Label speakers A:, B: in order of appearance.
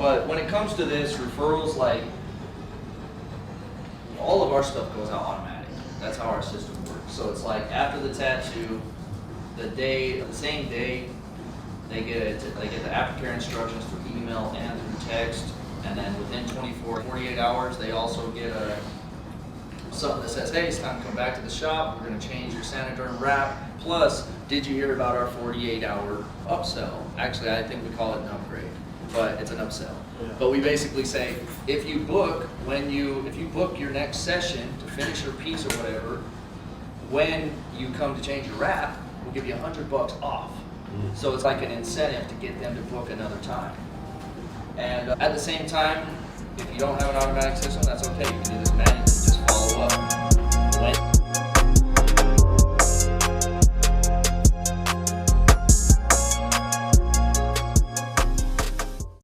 A: But when it comes to this, referrals, like, all of our stuff goes out automatic. That's how our system works. So it's like after the tattoo, the same day, they get the aftercare instructions through email and through text, and then within 48 hours, they also get something that says, hey, it's time to come back to the shop. We're going to change your Saniderm wrap. Plus, did you hear about our 48-hour upsell? Actually, I think we call it an upgrade, but it's an upsell.
B: Yeah.
A: But we basically say, if you book your next session to finish your piece or whatever, when you come to change your wrap, we'll give you $100 off. So it's like an incentive to get them to book another time. And at the same time, if you don't have an automatic system, that's okay. You can do this manually, just follow up.